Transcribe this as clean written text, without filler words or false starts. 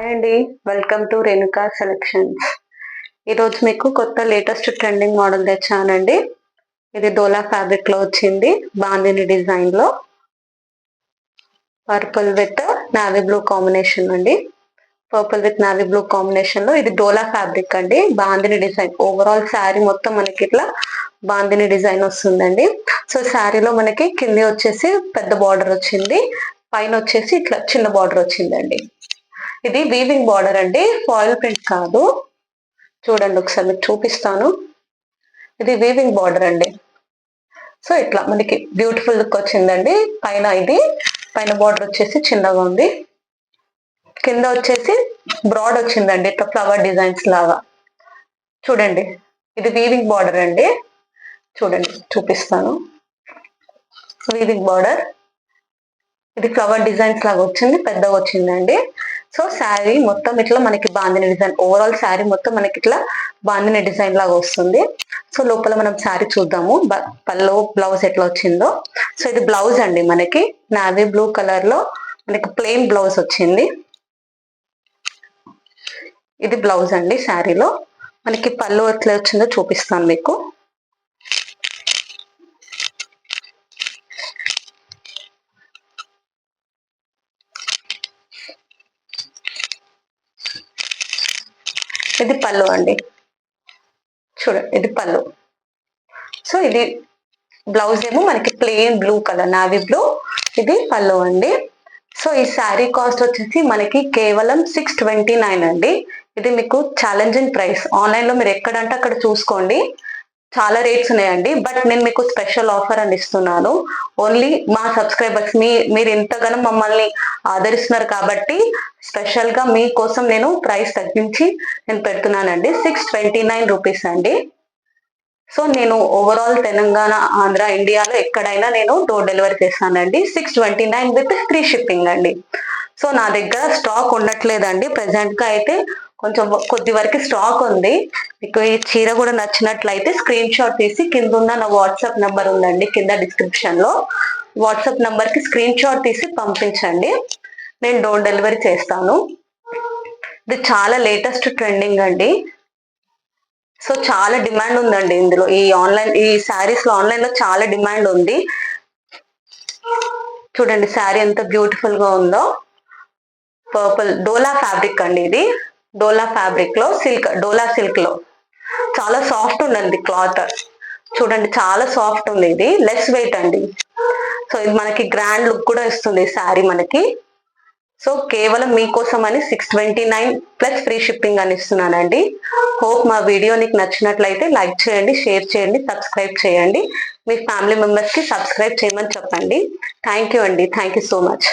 Hi అండి, welcome to Renuka selections. ఈరోజు మీకు కొత్త లేటెస్ట్ ట్రెండింగ్ మోడల్ తెచ్చానండి. ఇది డోలా ఫ్యాబ్రిక్ లో వచ్చింది, బాందిని డిజైన్ లో, purple with navy blue combination అండి. Purple with navy blue combination లో ఇది డోలా ఫ్యాబ్రిక్ అండి, బాందిని డిజైన్. ఓవరాల్ శారీ మొత్తం మనకి ఇట్లా బాందిని డిజైన్ వస్తుందండి. సో శారీలో మనకి కింది వచ్చేసి పెద్ద బార్డర్ వచ్చింది, పైన వచ్చేసి ఇట్లా చిన్న బార్డర్ వచ్చిందండి. ఇది వీవింగ్ బార్డర్ అండి, ఫాయిల్ ప్రింట్ కాదు. చూడండి ఒకసారి మీకు చూపిస్తాను. ఇది వీవింగ్ బార్డర్ అండి. సో ఇట్లా మనకి బ్యూటిఫుల్ లుక్ వచ్చిందండి. పైన బార్డర్ వచ్చేసి చిన్నగా ఉంది, కింద వచ్చేసి బ్రాడ్ వచ్చిందండి, ఇట్లా ఫ్లవర్ డిజైన్స్ లాగా. చూడండి, ఇది వీవింగ్ బార్డర్ అండి. చూడండి చూపిస్తాను. వీవింగ్ బార్డర్, ఇది ఫ్లవర్ డిజైన్స్ లాగా వచ్చింది, పెద్దగా వచ్చిందండి. సో శారీ మొత్తం ఇట్లా మనకి బాందిని డిజైన్, ఓవరాల్ శారీ మొత్తం మనకి ఇట్లా బాందిని డిజైన్ లాగా వస్తుంది. సో లోపల మనం శారీ చూద్దాము, పళ్ళు బ్లౌజ్ ఎట్లా వచ్చిందో. సో ఇది బ్లౌజ్ అండి, మనకి నావీ బ్లూ కలర్ లో మనకి ప్లెయిన్ బ్లౌజ్ వచ్చింది. ఇది బ్లౌజ్ అండి. శారీలో మనకి పళ్ళు ఎట్లా వచ్చిందో చూపిస్తాను మీకు. ఇది పళ్ళు అండి, చూడండి ఇది పళ్ళు. సో ఇది బ్లౌజ్ ఏమో మనకి plain blue colour, navy blue. ఇది పళ్ళు అండి. సో ఈ శారీ కాస్ట్ వచ్చేసి మనకి కేవలం 629 అండి. ఇది మీకు ఛాలెంజింగ్ ప్రైస్. ఆన్లైన్ లో మీరు ఎక్కడంటే అక్కడ చూసుకోండి, చాలా రేట్స్ ఉన్నాయండి. బట్ నేను మీకు స్పెషల్ ఆఫర్ అని ఇస్తున్నాను. ఓన్లీ మా సబ్స్క్రైబర్స్, మీరు ఎంతగానో మమ్మల్ని ఆదరిస్తున్నారు కాబట్టి స్పెషల్ గా మీకోసం నేను ప్రైస్ తగ్గించి నేను పెడుతున్నానండి. 629 రూపీస్ అండి. సో నేను ఓవరాల్ తెలంగాణ, ఆంధ్ర, ఇండియాలో ఎక్కడైనా నేను డోర్ డెలివరీ చేస్తానండి. 629 విత్ ఫ్రీ షిప్పింగ్ అండి. సో నా దగ్గర స్టాక్ ఉండట్లేదండి ప్రెసెంట్ గా అయితే, కొంచెం కొద్ది వరకు స్టాక్ ఉంది. మీకు ఈ చీర కూడా నచ్చినట్లయితే స్క్రీన్ షాట్ తీసి కింద ఉన్న నా వాట్సాప్ నెంబర్ ఉందండి, కింద డిస్క్రిప్షన్ లో వాట్సాప్ నెంబర్ కి స్క్రీన్ షాట్ తీసి పంపించండి, నేను డోర్ డెలివరీ చేస్తాను. ఇది చాలా లేటెస్ట్ ట్రెండింగ్ అండి. సో చాలా డిమాండ్ ఉందండి ఇందులో, ఈ శారీస్ లో ఆన్లైన్ లో చాలా డిమాండ్ ఉంది. చూడండి శారీ ఎంత బ్యూటిఫుల్ గా ఉందో. పర్పుల్ డోలా ఫ్యాబ్రిక్ అండి, ఇది డోలా ఫ్యాబ్రిక్ లో సిల్క్, డోలా సిల్క్ లో చాలా సాఫ్ట్ ఉందండి క్లాత్. చూడండి చాలా సాఫ్ట్ ఉంది, ఇది లెస్ వెయిట్ అండి. సో ఇది మనకి గ్రాండ్ లుక్ కూడా ఇస్తుంది శారీ మనకి. సో కేవలం మీకోసం అని 629 ప్లస్ ఫ్రీ షిప్పింగ్ అని ఇస్తున్నానండి. హోప్ మా వీడియో నీకు నచ్చినట్లయితే లైక్ చేయండి, షేర్ చేయండి, సబ్స్క్రైబ్ చేయండి. మీ ఫ్యామిలీ మెంబర్స్ కి సబ్స్క్రైబ్ చేయమని చెప్పండి. థ్యాంక్ యూ అండి, థ్యాంక్ యూ సో మచ్.